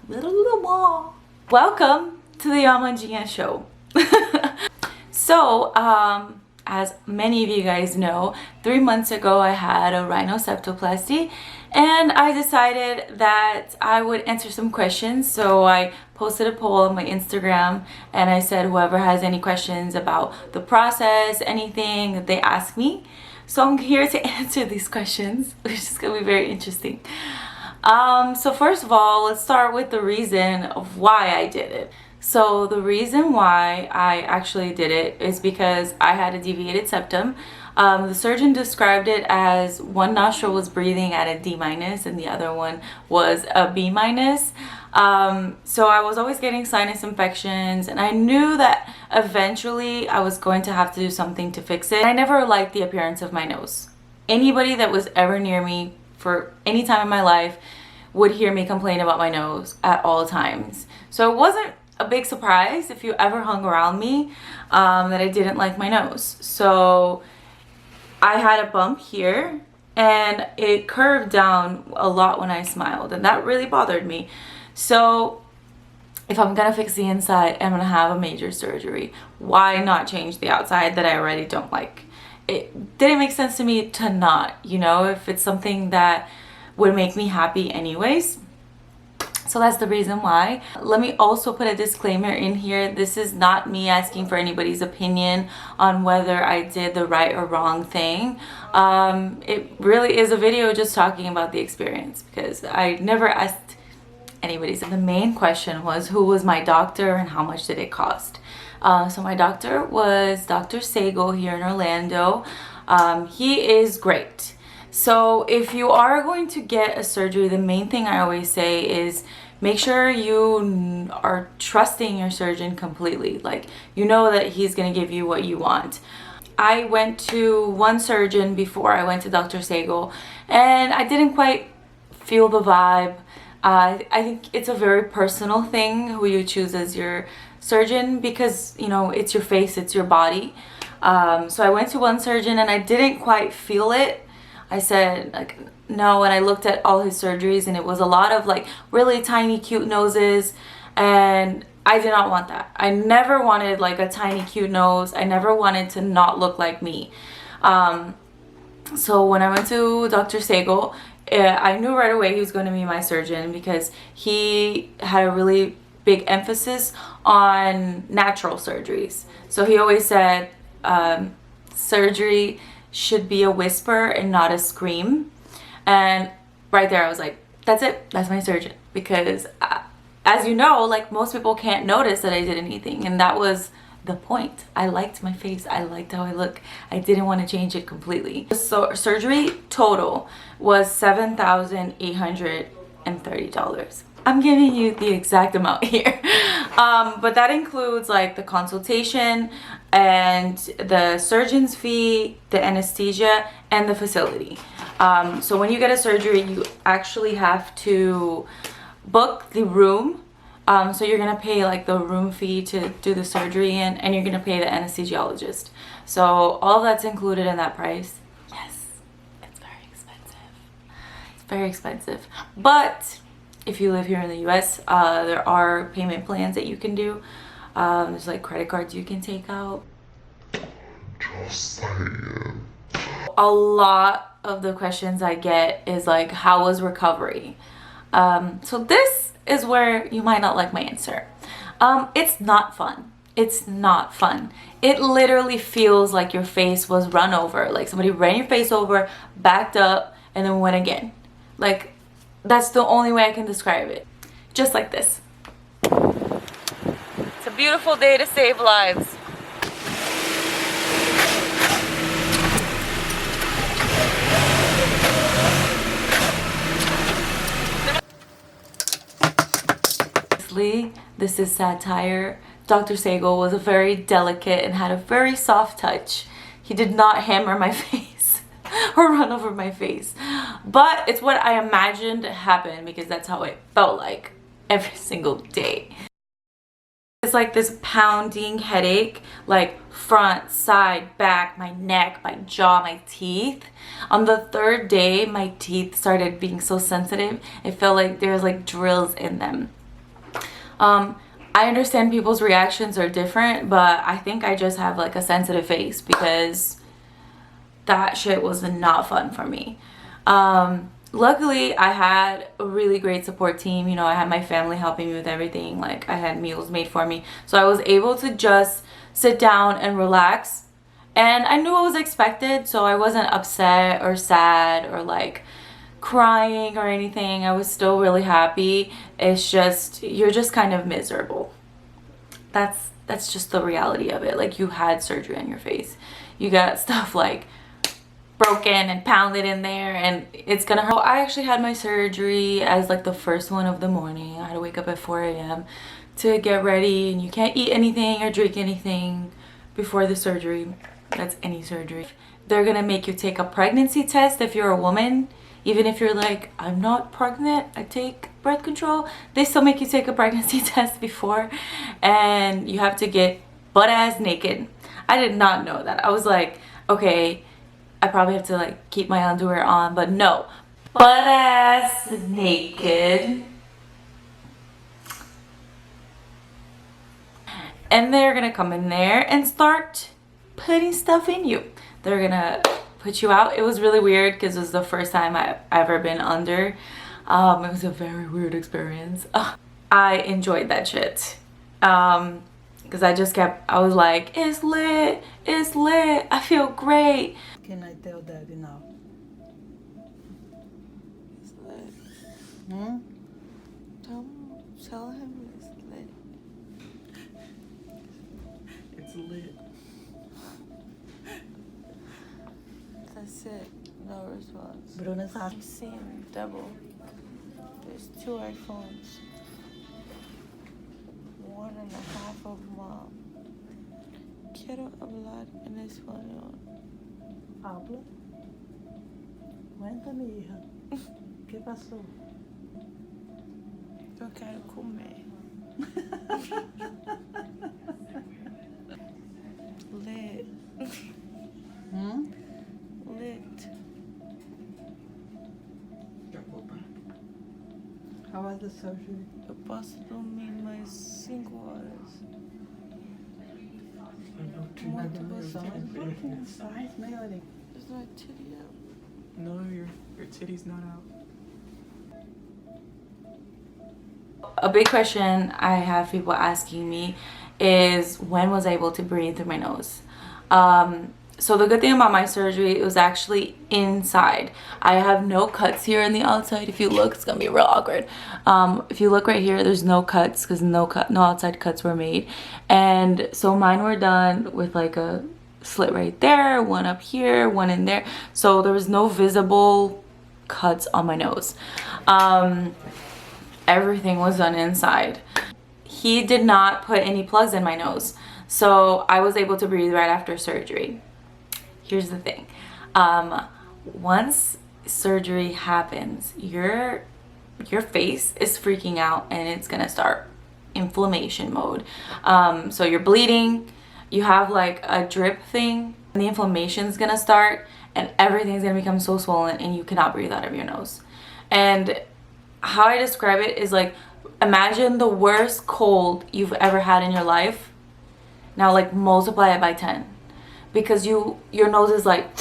little more. Welcome to the Yamanjia show. So, as many of you guys know, 3 months ago I had a rhinoplasty, and I decided that I would answer some questions. So I posted a poll on my Instagram and I said whoever has any questions about the process, anything that they ask me. So I'm here to answer these questions, which is going to be very interesting. So first of all, let's start with the reason of why I did it. So the reason why I actually did it is because I had a deviated septum. The surgeon described it as one nostril was breathing at a D- and the other one was a B-. So I was always getting sinus infections, and I knew that eventually I was going to have to do something to fix it. I never liked the appearance of my nose. Anybody that was ever near me for any time in my life would hear me complain about my nose at all times. So it wasn't a big surprise if you ever hung around me that I didn't like my nose. So I had a bump here and it curved down a lot when I smiled, and that really bothered me. So if I'm gonna fix the inside, I'm gonna have a major surgery. Why not change the outside that I already don't like? It didn't make sense to me to not, if it's something that would make me happy anyways. So that's the reason why. Let me also put a disclaimer in here. This is not me asking for anybody's opinion on whether I did the right or wrong thing. It really is a video just talking about the experience, because I never asked anybody's. The main question was, who was my doctor and how much did it cost? So my doctor was Dr. Sago here in Orlando. He is great. So if you are going to get a surgery, the main thing I always say is make sure you are trusting your surgeon completely. Like, you know that he's going to give you what you want. I went to one surgeon before I went to Dr. Sago, and I didn't quite feel the vibe. I think it's a very personal thing who you choose as your surgeon, because it's your face, it's your body. So I went to one surgeon and I didn't quite feel it. I said no, and I looked at all his surgeries, and it was a lot of really tiny cute noses, and I did not want that. I never wanted a tiny cute nose. I never wanted to not look like me. So when I went to Dr. Sago, I knew right away he was going to be my surgeon, because he had a really big emphasis on natural surgeries. So he always said surgery should be a whisper and not a scream. And right there I was like, that's it, that's my surgeon. Because as you know, most people can't notice that I did anything, and that was the point. I liked my face, I liked how I look. I didn't want to change it completely. So surgery total was $7,830. I'm giving you the exact amount here. But that includes the consultation and the surgeon's fee, the anesthesia, and the facility. So when you get a surgery, you actually have to book the room. So you're gonna pay the room fee to do the surgery and you're gonna pay the anesthesiologist. So all that's included in that price. Yes, it's very expensive. It's very expensive. But if you live here in the US, there are payment plans that you can do. There's credit cards you can take out. Just saying. A lot of the questions I get is how was recovery? So this is where you might not like my answer. It's not fun. It's not fun. It literally feels like your face was run over. Somebody ran your face over, backed up, and then went again. That's the only way I can describe it. Just like this. It's a beautiful day to save lives. This is satire. Dr. Sago was very delicate and had a very soft touch. He did not hammer my face or run over my face. But it's what I imagined happened, because that's how it felt like every single day. It's this pounding headache, front, side, back, my neck, my jaw, my teeth. On the third day, my teeth started being so sensitive. It felt like there was drills in them. I understand people's reactions are different, but I think I just have like a sensitive face because that shit was not fun for me. Luckily, I had a really great support team. You know, I had my family helping me with everything. Like, I had meals made for me. So I was able to just sit down and relax. And I knew what was expected, so I wasn't upset or sad or like crying or anything. I was still really happy. It's just, you're just kind of miserable. That's just the reality of it. Like, you had surgery on your face. You got stuff like broken and pounded in there, and it's gonna hurt. I actually had my surgery as like the first one of the morning. I had to wake up at 4 a.m. to get ready, and you can't eat anything or drink anything before the surgery. That's any surgery. They're gonna make you take a pregnancy test if you're a woman. Even if you're like, I'm not pregnant, I take birth control, they still make you take a pregnancy test before, and you have to get butt ass naked. I did not know that. I was like, okay, I probably have to like keep my underwear on, but no, butt ass naked. And they're gonna come in there and start putting stuff in you. They're gonna put you out. It was really weird because it was the first time I've ever been under. It was a very weird experience. I enjoyed that shit. Because I was like, it's lit, I feel great. Can I tell Daddy now? It's lit. Hmm? Tell him it's lit. It's lit. That's it. No response. Bruna's I'm asking. seeing double. There's 2 iPhones. 1.5 of mom. Quiero hablar en español. Habla. Cuéntame, hija. ¿Qué pasó? Eu quero comer. Lit. Hmm? Lit. How was the surgery? Eu posso dormir mais 5 horas. Muito gostoso. Sai, melhorei. Is my titty out? No, your titty's not out. A big question I have people asking me is, when was I able to breathe through my nose? So the good thing about my surgery, it was actually inside. I have no cuts here on the outside. If you look, it's gonna be real awkward. If you look right here, there's no cuts because no outside cuts were made. And so mine were done with like a slit right there, one up here, one in there. So there was no visible cuts on my nose. Everything was done inside. He did not put any plugs in my nose, so I was able to breathe right after surgery. Here's the thing. Once surgery happens, your face is freaking out and it's gonna start inflammation mode. So you're bleeding, you have like a drip thing, and the inflammation's gonna start and everything's gonna become so swollen and you cannot breathe out of your nose. And how I describe it is like, imagine the worst cold you've ever had in your life. Now like multiply it by 10. Because your nose is like,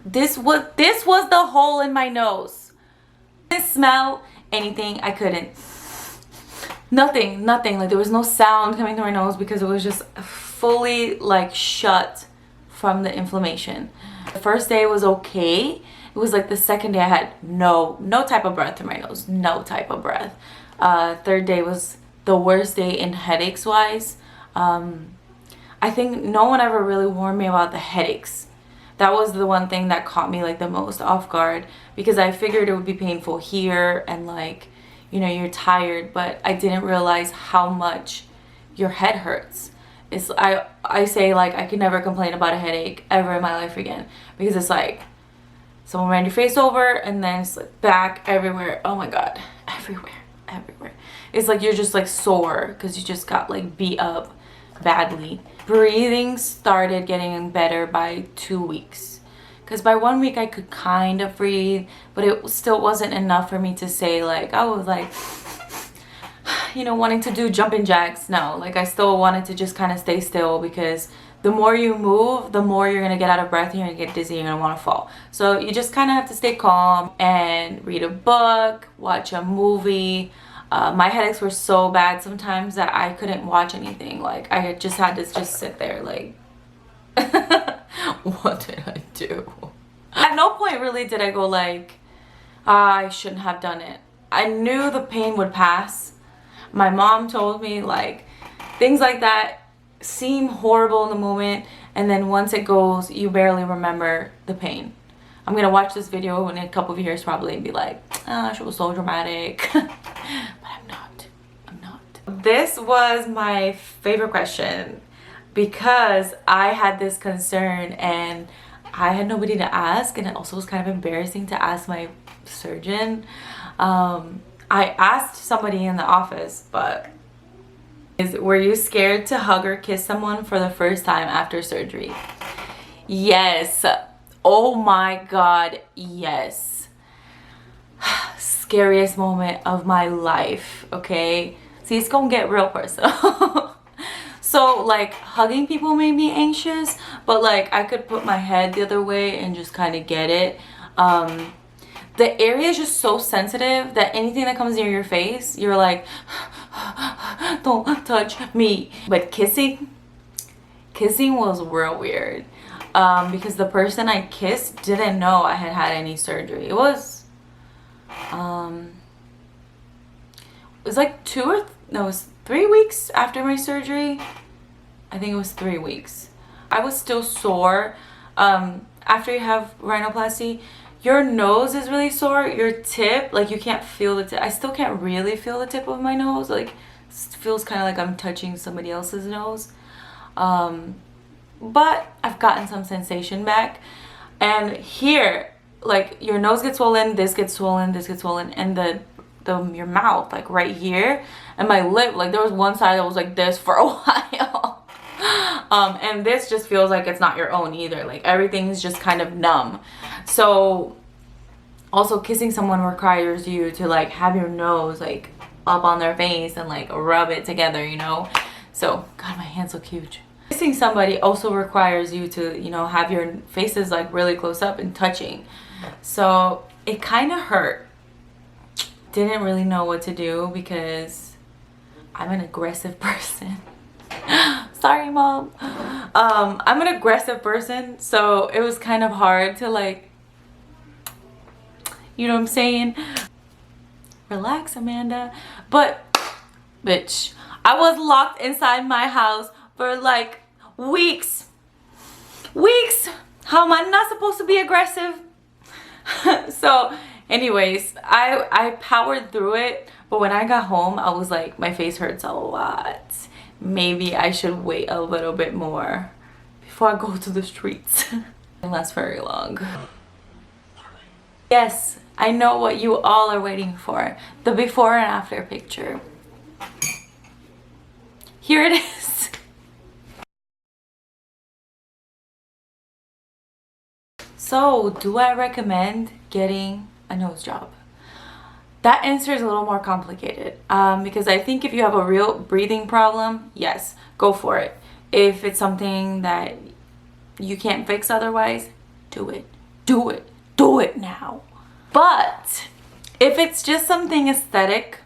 this was the hole in my nose. I didn't smell anything. I couldn't. Nothing. Like there was no sound coming through my nose because it was just fully like shut from the inflammation. The first day was okay. It was like the second day I had no type of breath through my nose. No type of breath. Third day was the worst day in headaches wise. I think no one ever really warned me about the headaches. That was the one thing that caught me like the most off guard, because I figured it would be painful here and like, you know, you're tired, but I didn't realize how much your head hurts. It's I say like I could never complain about a headache ever in my life again, because it's like someone ran your face over and then it's like back everywhere. Oh my god, everywhere. It's like you're just like sore because you just got like beat up badly. Breathing started getting better by 2 weeks, because by 1 week I could kind of breathe, but it still wasn't enough for me to say like, I was like, you know, wanting to do jumping jacks. No, like I still wanted to just kind of stay still, because the more you move, the more you're gonna get out of breath, you're gonna get dizzy, you're gonna want to fall. So you just kind of have to stay calm and read a book, watch a movie. My headaches were so bad sometimes that I couldn't watch anything. Like I just had to just sit there like, what did I do? At no point really did I go like, I shouldn't have done it. I knew the pain would pass. My mom told me like things like that seem horrible in the moment, and then once it goes, you barely remember the pain. I'm gonna watch this video in a couple of years probably and be like, ah, she was so dramatic. But I'm not. This was my favorite question because I had this concern and I had nobody to ask, and it also was kind of embarrassing to ask my surgeon. I asked somebody in the office, but were you scared to hug or kiss someone for the first time after surgery? Yes. Oh my god, yes. Scariest moment of my life, okay? See, it's gonna get real personal. So like hugging people made me anxious, but like I could put my head the other way and just kind of get it. The area is just so sensitive that anything that comes near your face, you're like, don't touch me. But kissing was real weird, because the person I kissed didn't know I had had any surgery. It was like 3 weeks after my surgery. I think it was 3 weeks. I was still sore. After you have rhinoplasty, your nose is really sore. Your tip, like you can't feel the tip. I still can't really feel the tip of my nose. Like it feels kind of like I'm touching somebody else's nose. But I've gotten some sensation back. And here, like your nose gets swollen, this gets swollen, this gets swollen, and your mouth, like right here, and my lip, like there was one side that was like this for a while. And this just feels like it's not your own either. Like everything's just kind of numb. So also kissing someone requires you to like have your nose like up on their face and like rub it together, you know? So god, my hands look huge. Kissing somebody also requires you to, you know, have your faces like really close up and touching. So it kind of hurt. Didn't really know what to do because I'm an aggressive person. Sorry, mom. I'm an aggressive person, so it was kind of hard to like, you know what I'm saying? Relax, Amanda. But bitch, I was locked inside my house for like weeks. How am I not supposed to be aggressive? So anyways, I powered through it, but when I got home, I was like, my face hurts a lot. Maybe I should wait a little bit more before I go to the streets. It didn't last very long. Yes, I know what you all are waiting for. The before and after picture. Here it is. So, do I recommend getting a nose job? That answer is a little more complicated, because I think if you have a real breathing problem, yes, go for it. If it's something that you can't fix otherwise, do it. Do it now. But if it's just something aesthetic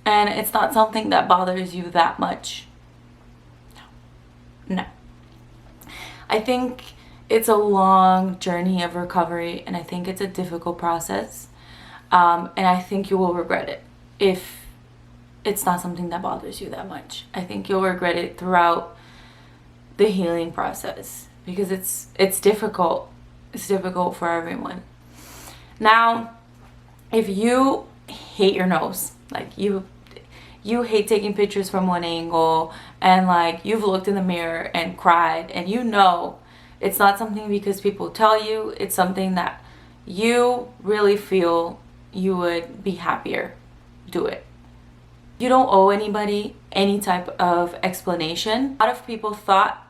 and it's not something that bothers you that much, no. I think it's a long journey of recovery, and I think it's a difficult process. And I think you will regret it if it's not something that bothers you that much. I think you'll regret it throughout the healing process because it's difficult. It's difficult for everyone. Now, if you hate your nose, like you hate taking pictures from one angle, and like you've looked in the mirror and cried, and you know it's not something because people tell you, it's something that you really feel you would be happier, do it. You don't owe anybody any type of explanation. A lot of people thought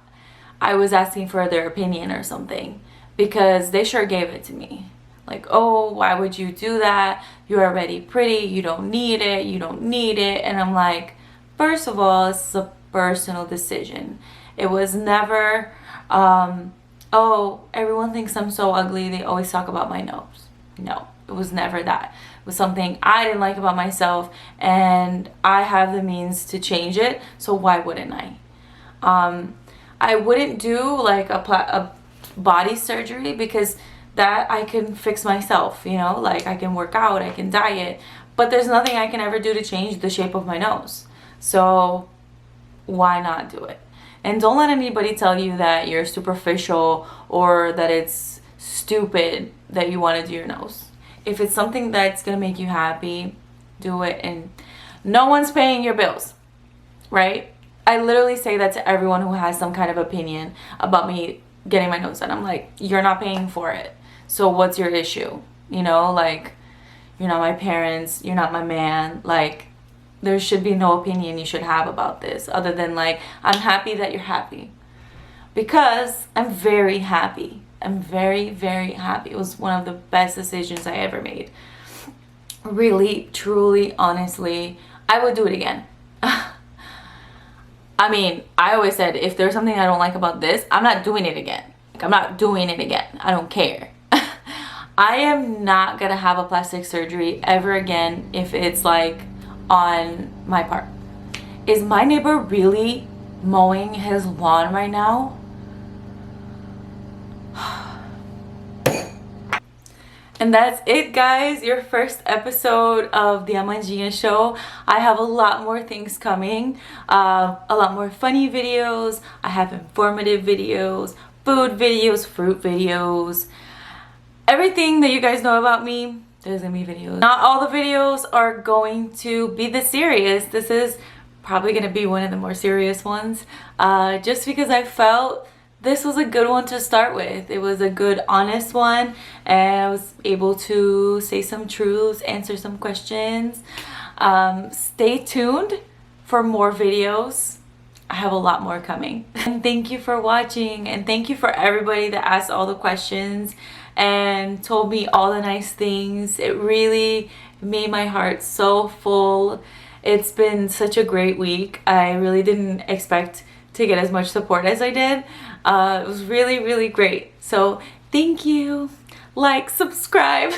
I was asking for their opinion or something because they sure gave it to me. Like, oh, why would you do that? You're already pretty. You don't need it. You don't need it. And I'm like, first of all, it's a personal decision. It was never, oh, everyone thinks I'm so ugly. They always talk about my nose. No, it was never that. It was something I didn't like about myself, and I have the means to change it. So why wouldn't I? I wouldn't do like a body surgery because that I can fix myself, you know, like I can work out, I can diet, but there's nothing I can ever do to change the shape of my nose. So why not do it? And don't let anybody tell you that you're superficial or that it's stupid that you want to do your nose. If it's something that's going to make you happy, do it, and no one's paying your bills, right? I literally say that to everyone who has some kind of opinion about me getting my nose done. I'm like, you're not paying for it. So what's your issue? You know, like, you're not my parents, you're not my man. Like, there should be no opinion you should have about this other than like, I'm happy that you're happy. Because I'm very happy. I'm very, very happy. It was one of the best decisions I ever made. Really, truly, honestly, I would do it again. I mean, I always said, if there's something I don't like about this, I'm not doing it again. Like, I'm not doing it again. I don't care. I am not gonna have a plastic surgery ever again if it's like on my part. Is my neighbor really mowing his lawn right now? And that's it, guys. Your first episode of the Amandinha Show. I have a lot more things coming. A lot more funny videos. I have informative videos, food videos, fruit videos. Everything that you guys know about me, there's gonna be videos. Not all the videos are going to be this serious. This is probably gonna be one of the more serious ones. Just because I felt this was a good one to start with. It was a good, honest one, and I was able to say some truths, answer some questions. Stay tuned for more videos. I have a lot more coming. And thank you for watching, and thank you for everybody that asked all the questions and told me all the nice things. It really made my heart so full. It's been such a great week. I really didn't expect to get as much support as I did. It was really, really great. So thank you. Like, subscribe.